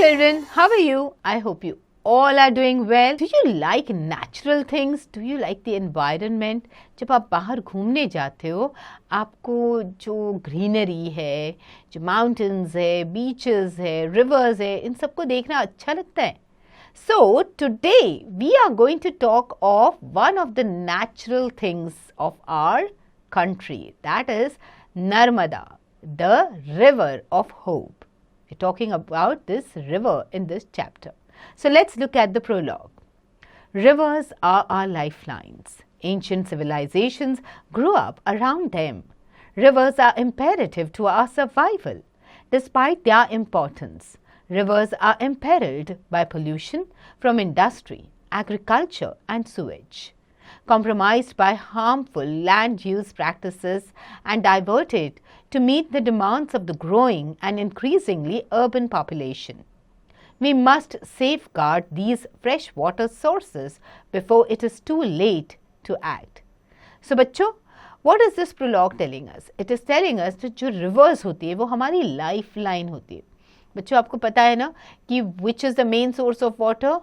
children, how are you? I hope you all are doing well. Do you like natural things? Do you like the environment? जब आप बाहर घूमने जाते हो, आपको जो ग्रीनरी है, जो माउंटेन्स है, बीचेस है, रिवर्स है, इन सबको देखना अच्छा लगता है. So today we are going to talk of one of the natural things of our country, that is Narmada, the river of hope. We're talking about this river in this chapter. So let's look at the prologue. Rivers are our lifelines. Ancient civilizations grew up around them. Rivers are imperative to our survival. Despite their importance, rivers are imperiled by pollution from industry, agriculture and sewage, compromised by harmful land use practices and diverted to meet the demands of the growing and increasingly urban population. We must safeguard these fresh water sources before it is too late to act. So बच्चों, what is this prologue telling us? It is telling us that जो rivers होती है वो हमारी lifeline होती है. बच्चों आपको पता है ना कि which is the main source of water?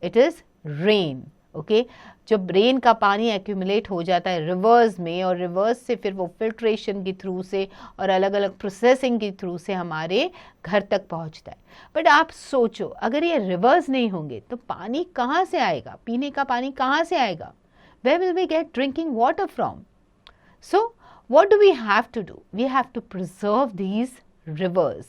It is rain. Okay जब रेन का पानी एक्यूमुलेट हो जाता है रिवर्स में और रिवर्स से फिर वो फिल्ट्रेशन के थ्रू से और अलग अलग प्रोसेसिंग के थ्रू से हमारे घर तक पहुंचता है. बट आप सोचो अगर ये रिवर्स नहीं होंगे तो पानी कहाँ से आएगा, पीने का पानी कहाँ से आएगा? Where will we get drinking water from? So what do we have to do? We have to preserve these rivers.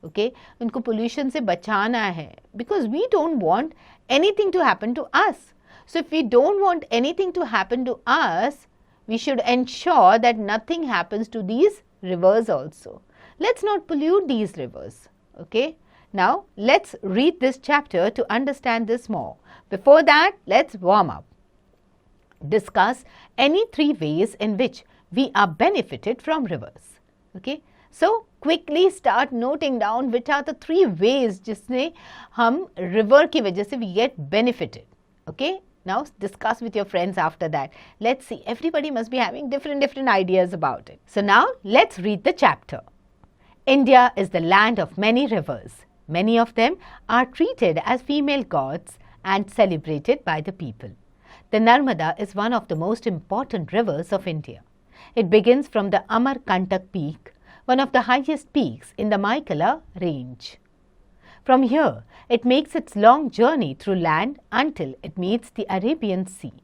Okay, उनको pollution से बचाना है because we don't want anything to happen to us. So if we don't want anything to happen to us, we should ensure that nothing happens to these rivers also. Let's not pollute these rivers. Okay. Now let's read this chapter to understand this more. Before that, let's warm up. Discuss any three ways in which we are benefited from rivers. Okay. So quickly start noting down which are the three ways जिसने हम river की वजह से we get benefited. Okay. Now discuss with your friends after that. Let's see. Everybody must be having different ideas about it. So now let's read the chapter. India is the land of many rivers. Many of them are treated as female gods and celebrated by the people. The Narmada is one of the most important rivers of India. It begins from the Amarkantak peak, one of the highest peaks in the Maikala range. From here, it makes its long journey through land until it meets the Arabian Sea,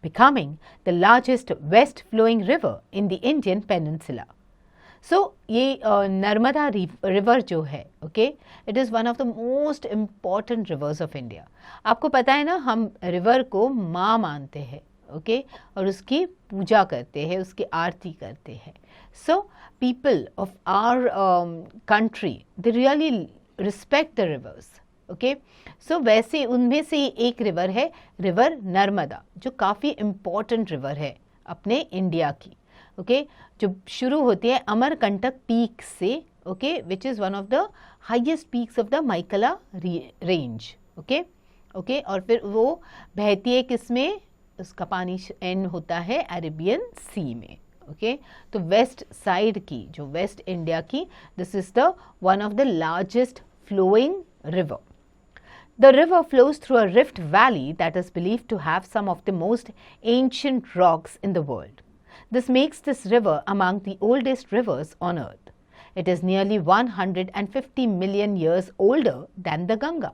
becoming the largest west-flowing river in the Indian peninsula. So, ये Narmada river जो है, okay, it is one of the most important rivers of India. आपको पता है ना हम river को माँ मानते हैं, okay, और उसकी पूजा करते हैं, उसकी आरती करते हैं. So, people of our country, they really respect the rivers. Okay, so वैसे उनमें से एक रिवर है रिवर नर्मदा जो काफ़ी इम्पॉर्टेंट रिवर है अपने इंडिया की. ओके जो शुरू होती है अमरकंटक पीक से. Okay which is one of the highest peaks of the Maikal range. Okay okay और फिर वो बहती है किसमें, उसका पानी एंड होता है अरेबियन सी में. ओके तो वेस्ट साइड की जो वेस्ट इंडिया की this is the one of the largest flowing river. The river flows through a rift valley that is believed to have some of the most ancient rocks in the world. This makes this river among the oldest rivers on earth. It is nearly 150 million years older than the Ganga.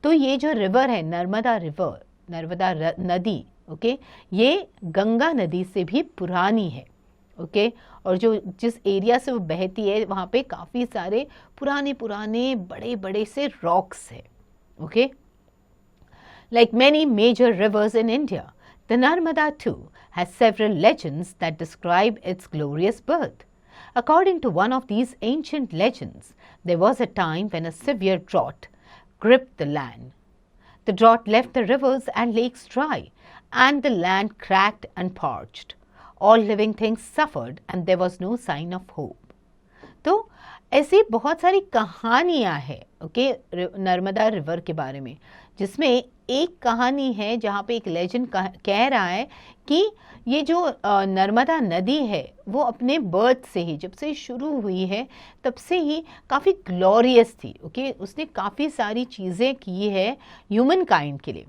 तो ये जो river है Narmada river, Narmada नदी, okay ये गंगा नदी से भी पुरानी है. ओके और जो जिस एरिया से वो बहती है वहाँ पे काफ़ी सारे पुराने बड़े बड़े से रॉक्स है. Okay like many major rivers in India the Narmada too has several legends that describe its glorious birth. According to one of these ancient legends, there was a time when a severe drought gripped the land. The drought left the rivers and lakes dry, and the land cracked and parched. All living things suffered and there was no sign of hope. तो ऐसी बहुत सारी कहानियाँ हैं okay Narmada river के बारे में, जिसमें एक कहानी है जहाँ पे एक लेजेंड कह रहा है कि ये जो नर्मदा नदी है वो अपने बर्थ से ही, जब से शुरू हुई है तब से ही काफ़ी ग्लोरियस थी। ओके, उसने काफ़ी सारी चीज़ें की है ह्यूमन काइंड के लिए।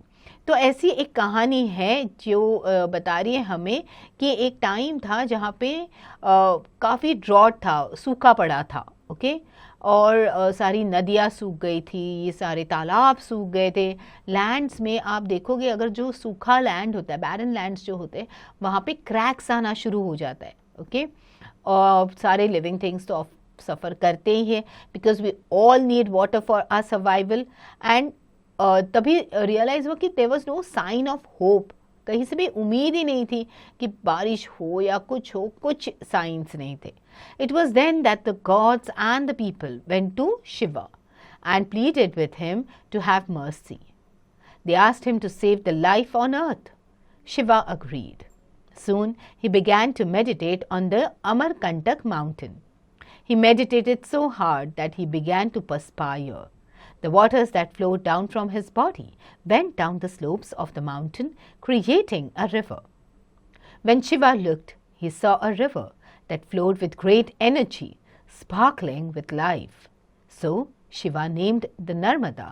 तो ऐसी एक कहानी है जो बता रही है हमें कि एक टाइम था जहाँ पे काफ़ी ड्रॉट था, सूखा पड़ा था। ओके, और सारी नदियाँ सूख गई थी, ये सारे तालाब सूख गए थे। लैंड्स में आप देखोगे, अगर जो सूखा लैंड होता है, बैरन लैंड्स जो होते हैं, वहाँ पे क्रैक्स आना शुरू हो जाता है। ओके, और सारे लिविंग थिंग्स तो सफ़र करते ही है, because we all need water for our survival. And तभी रियलाइज़ हुआ कि there was no sign of hope, कहीं से भी उम्मीद ही नहीं थी कि बारिश हो या कुछ हो, कुछ साइंस नहीं थे। It was then that the gods and the people went to Shiva and pleaded with him to have mercy. They asked him to save the life on earth. Shiva agreed. Soon he began to meditate on the Amarkantak mountain. He meditated so hard that he began to perspire. The waters that flowed down from his body went down the slopes of the mountain, creating a river. When Shiva looked, he saw a river that flowed with great energy, sparkling with life. So Shiva named the Narmada,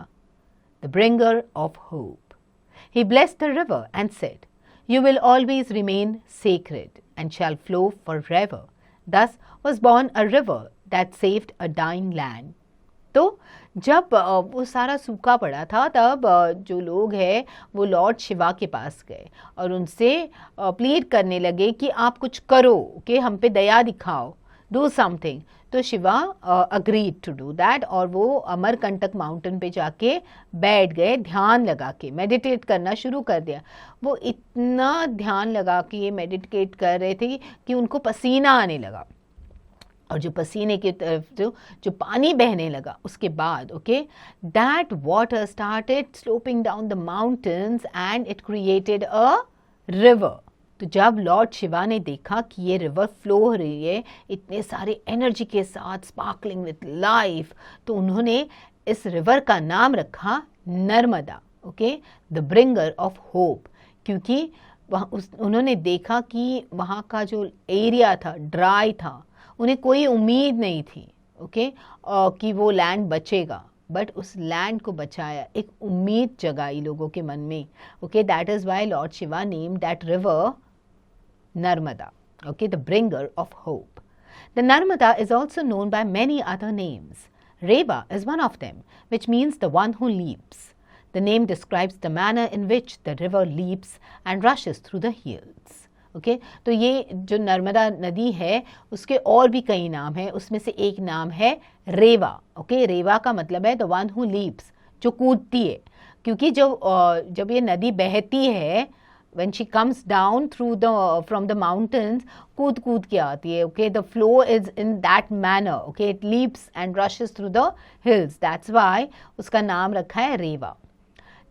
the bringer of hope. He blessed the river and said, "You will always remain sacred and shall flow forever." Thus was born a river that saved a dying land. तो जब वो सारा सूखा पड़ा था, तब जो लोग हैं वो लॉर्ड शिवा के पास गए और उनसे प्लीड करने लगे कि आप कुछ करो, कि हम पे दया दिखाओ, डू समथिंग। तो Shiva agreed to do that, और वो अमरकंटक माउंटेन पे जाके बैठ गए, ध्यान लगा के मेडिटेट करना शुरू कर दिया। वो इतना ध्यान लगा के ये मेडिटेट कर रहे थे कि उनको पसीना आने लगा, और जो पसीने की तरफ जो पानी बहने लगा उसके बाद, okay, that water started sloping down the mountains and it created a river. तो जब लॉर्ड शिवा ने देखा कि ये रिवर फ्लो हो रही है इतने सारे एनर्जी के साथ, स्पार्कलिंग विथ लाइफ, तो उन्होंने इस रिवर का नाम रखा Narmada. Okay, the bringer of hope, क्योंकि उन्होंने देखा कि वहाँ का जो एरिया था ड्राई था, उन्हें कोई उम्मीद नहीं थी, ओके, कि वो लैंड बचेगा, बट उस लैंड को बचाया, एक उम्मीद जगाई लोगों के मन में। Okay, that is why lord Shiva name that river Narmada, okay, the bringer of hope. The Narmada is also known by many other names. Reva is one of them, which means the one who leaps. The name describes the manner in which the river leaps and rushes through the hills. Okay, तो ये जो नर्मदा नदी है उसके और भी कई नाम हैं, उसमें से एक नाम है रेवा। ओके, रेवा का मतलब है द वन हु लीप्स, जो कूदती है, क्योंकि जब ये नदी बहती है, when she comes down through from the mountains, कूद कूद के आती है। Okay, the flow is in that manner. Okay, it leaps and rushes through the hills. That's why उसका नाम रखा है रेवा।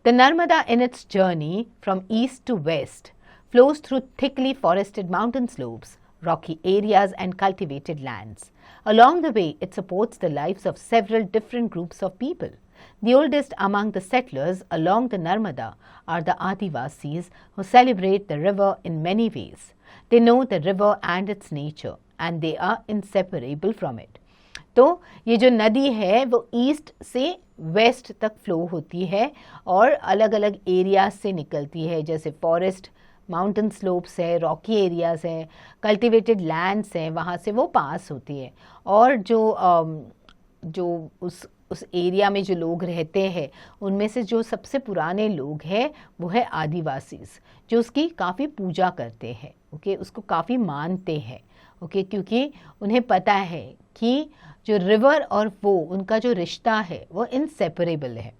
The Narmada in its journey from east to west flows through thickly forested mountain slopes, rocky areas and cultivated lands. Along the way, it supports the lives of several different groups of people. The oldest among the settlers along the Narmada are the Adivasis, who celebrate the river in many ways. They know the river and its nature, and they are inseparable from it. तो ये जो नदी है वो east से waste तक flow होती है और अलग अलग एरियाज से निकलती है, जैसे फॉरेस्ट, माउंटेन स्लोप्स है, रॉकी एरियाज हैं, कल्टिवेटेड लैंड्स हैं, वहाँ से वो पास होती है। और जो उस एरिया में जो लोग रहते हैं उनमें से जो सबसे पुराने लोग हैं वो है आदिवासीज, जो उसकी काफ़ी पूजा करते हैं। ओके, उसको काफ़ी मानते हैं। ओके, क्योंकि उन्हें पता है कि जो रिवर और वो उनका जो रिश्ता है वो इनसेपरेबल है।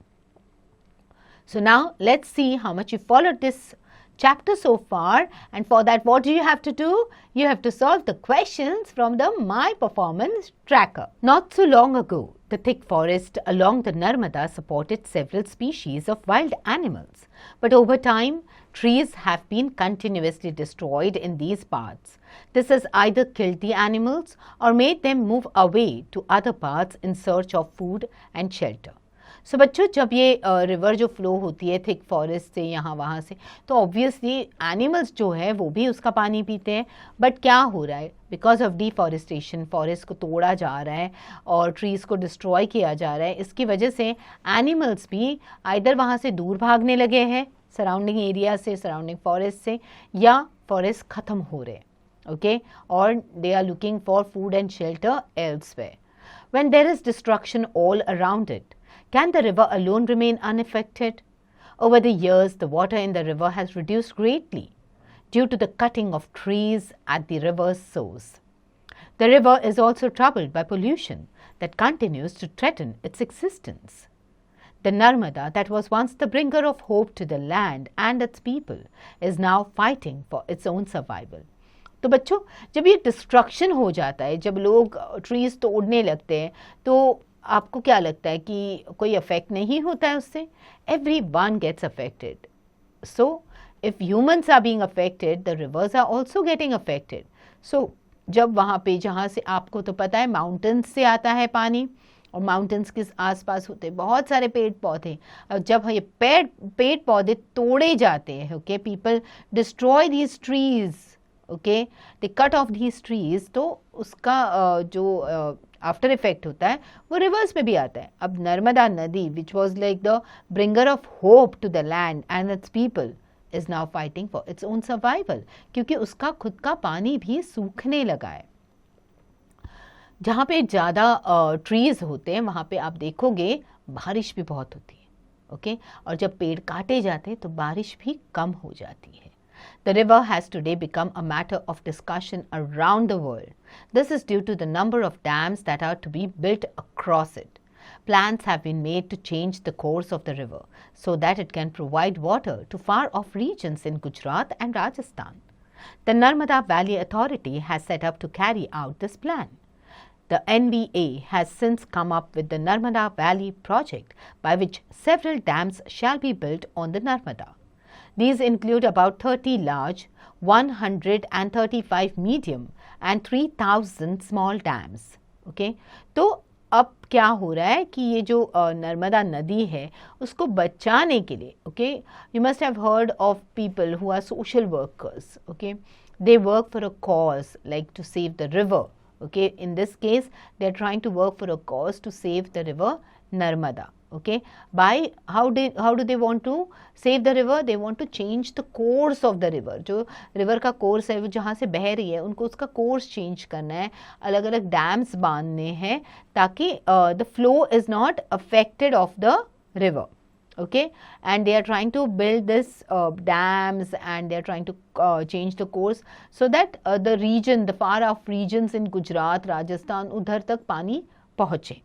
So now let's see how much you followed this chapter so far, and for that what do you have to do? You have to solve the questions from the My Performance Tracker. Not so long ago, the thick forest along the Narmada supported several species of wild animals, but over time trees have been continuously destroyed in these parts. This has either killed the animals or made them move away to other parts in search of food and shelter. सो बच्चों, जब ये river जो flow होती है thick forest से यहाँ वहाँ से, तो ऑब्वियसली एनिमल्स जो है वो भी उसका पानी पीते हैं। बट क्या हो रहा है, बिकॉज ऑफ डिफॉरेस्टेशन, फॉरेस्ट को तोड़ा जा रहा है और ट्रीज़ को डिस्ट्रॉय किया जा रहा है, इसकी वजह से एनिमल्स भी आइदर वहाँ से दूर भागने लगे हैं सराउंडिंग एरिया से, सराउंडिंग फॉरेस्ट से, या फॉरेस्ट ख़त्म हो रहे हैं, ओके, और they are looking for food and shelter elsewhere. When there is destruction all around it, can the river alone remain unaffected? Over the years, the water in the river has reduced greatly due to the cutting of trees at the river's source. The river is also troubled by pollution that continues to threaten its existence. The Narmada, that was once the bringer of hope to the land and its people, is now fighting for its own survival. तो बच्चों, जब ये destruction हो जाता है, जब लोग trees तोड़ने लगते हैं, तो आपको क्या लगता है कि कोई अफेक्ट नहीं होता है उससे? Everyone gets affected. So if humans are being affected, the rivers are also getting affected. So जब वहाँ पे, जहाँ से आपको तो पता है माउंटेन्स से आता है पानी, और माउंटेन्स के आसपास होते हैं बहुत सारे पेड़ पौधे, और जब ये पेड़ पौधे तोड़े जाते हैं, okay, people destroy these trees, okay, they cut off these trees, तो उसका जो आफ्टर इफेक्ट होता है वो रिवर्स में भी आता है. अब नर्मदा नदी, which was like the bringer of hope to the land and its people, is now fighting for its own survival, क्योंकि उसका खुद का पानी भी सूखने लगा है. जहाँ पे ज़्यादा ट्रीज होते हैं वहाँ पे आप देखोगे बारिश भी बहुत होती है, ओके, और जब पेड़ काटे जाते हैं तो बारिश भी कम हो जाती है. The river has today become a matter of discussion around the world. This is due to the number of dams that are to be built across it. Plans have been made to change the course of the river so that it can provide water to far-off regions in Gujarat and Rajasthan. The Narmada Valley Authority has set up to carry out this plan. The NVA has since come up with the Narmada Valley project, by which several dams shall be built on the Narmada. These include about 30 large, 135 medium and 3,000 small dams. Okay? तो अब क्या हो रहा है कि ये जो नर्मदा नदी है उसको बचाने के लिए, okay, you must have heard of people who are social workers, okay, they work for a cause like to save the river, okay, in this case they are trying to work for a cause to save the river Narmada. Okay, by how do they want to save the river? They want to change the course of the river. जो river का course है वो जहाँ से बह रही है उनको उसका course change करना है, अलग अलग dams बांधने हैं ताकि the flow is not affected of the river. Okay, and they are trying to build this dams, and they are trying to change the course so that the region, the far off regions in Gujarat, Rajasthan, उधर तक पानी पहुँचे.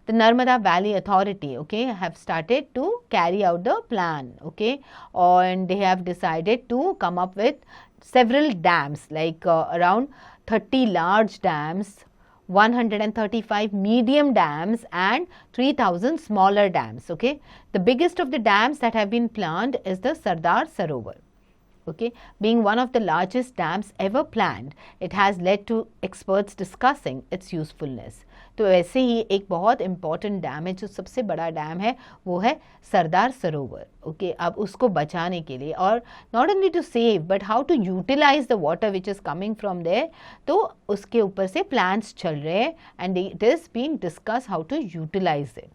The Narmada Valley Authority, okay, have started to carry out the plan, okay, and they have decided to come up with several dams, like around 30 large dams, 135 medium dams and 3,000 smaller dams, okay. The biggest of the dams that have been planned is the Sardar Sarovar. Okay, being one of the largest dams ever planned, it has led to experts discussing its usefulness. तो ऐसे ही एक बहुत important dam है, जो सबसे बड़ा dam है वो है सरदार सरोवर. ओके, अब उसको बचाने के लिए, और not only to save but how to utilize the water which is coming from there, तो उसके ऊपर से प्लान्स चल रहे हैं and it is being discuss how to utilize it.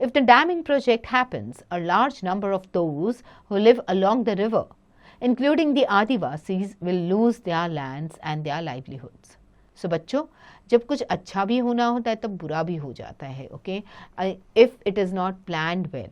If the damming project happens, a large number of those who live along the river, including the Adivasis, will lose their lands and their livelihoods. So बच्चों, जब कुछ अच्छा भी होना होता है तब बुरा भी हो जाता है. Okay, if it is not planned well,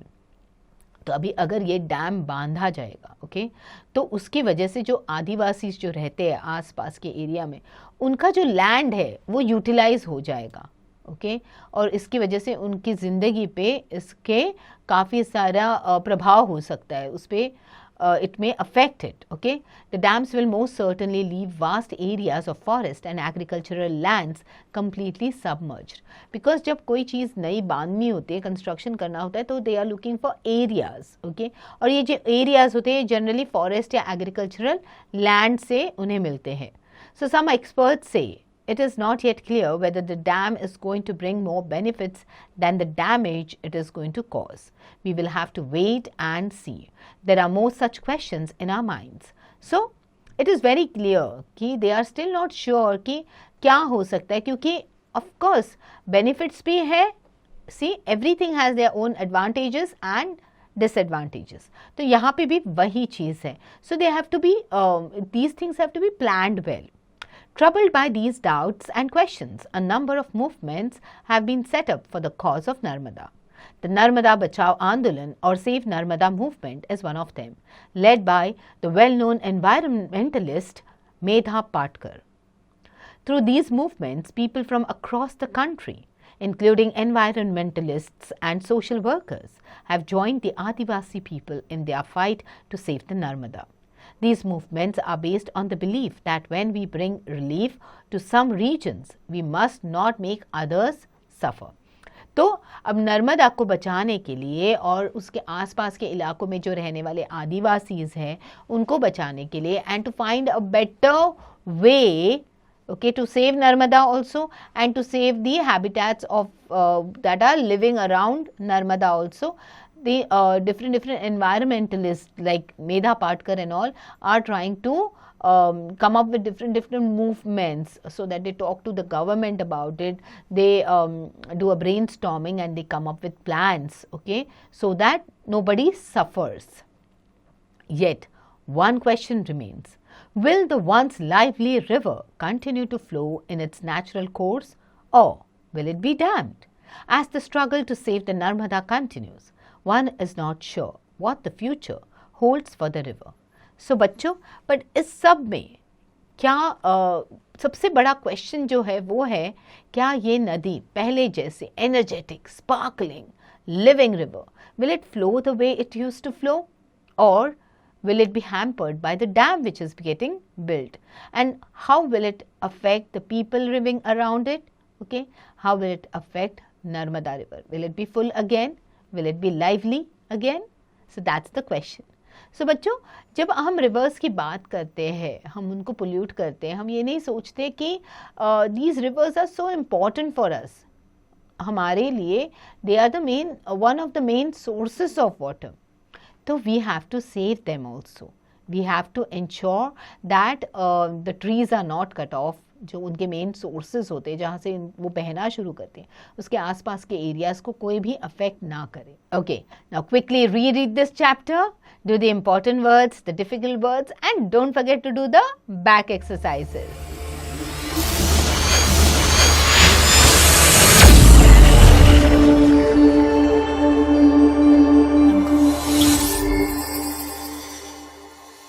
तो अभी अगर ये डैम बांधा जाएगा, ओके, तो उसकी वजह से जो आदिवासी जो रहते हैं आसपास के एरिया में, उनका जो लैंड है वो यूटिलाइज हो जाएगा. ओके, और इसकी वजह से उनकी ज़िंदगी पे इसके काफ़ी सारा प्रभाव हो सकता है, उस पर it may affect it. Okay, the dams will most certainly leave vast areas of forest and agricultural lands completely submerged. Because जब कोई चीज़ नई बांधनी होती है, कंस्ट्रक्शन करना होता है, तो they are looking for areas. Okay, और ये जो areas होते हैं generally forest या agricultural land से उन्हें मिलते हैं. So some experts say it is not yet clear whether the dam is going to bring more benefits than the damage it is going to cause. We will have to wait and see. There are more such questions in our minds. So, it is very clear कि they are still not sure कि क्या हो सकता है, क्योंकि of course benefits भी है. See, everything has their own advantages and disadvantages. तो यहाँ पे भी वही चीज़ है. So they have to be, these things have to be planned well. Troubled by these doubts and questions, a number of movements have been set up for the cause of Narmada. The Narmada Bachao Andolan or Save Narmada movement is one of them, led by the well-known environmentalist Medha Patkar. Through these movements, people from across the country, including environmentalists and social workers, have joined the Adivasi people in their fight to save the Narmada. These movements are based on the belief that when we bring relief to some regions, we must not make others suffer. तो अब नर्मदा को बचाने के लिए और उसके आसपास के इलाकों में जो रहने वाले आदिवासीज हैं उनको बचाने के लिए and to find a better way, okay, to save Narmada also and to save the habitats of that are living around Narmada also. The different environmentalists like Medha Patkar and all are trying to come up with different movements so that they talk to the government about it. They do a brainstorming and they come up with plans, okay, so that nobody suffers. Yet, one question remains. Will the once lively river continue to flow in its natural course, or will it be dammed? As the struggle to save the Narmada continues, one is not sure what the future holds for the river. So बच्चों, but इस सब में क्या सबसे बड़ा question जो है वो है, क्या ये नदी पहले जैसे energetic, sparkling, living river, will it flow the way it used to flow, or will it be hampered by the dam which is getting built? And how will it affect the people living around it? Okay, how will it affect Narmada river? Will it be full again? Will it be lively again? So that's the question. So बच्चों, जब हम reverse की बात करते हैं, हम उनको pollute करते हैं, हम ये नहीं सोचते कि these rivers are so important for us. हमारे लिए they are the main, one of the main sources of water. So we have to save them also. We have to ensure that the trees are not cut off. जो उनके main sources होते हैं जहाँ से वो बहना शुरू करते हैं उसके आसपास के एरियाज को कोई भी अफेक्ट ना करे. Okay, now quickly read this chapter, do the important words, the difficult words, and don't forget to do the back exercises.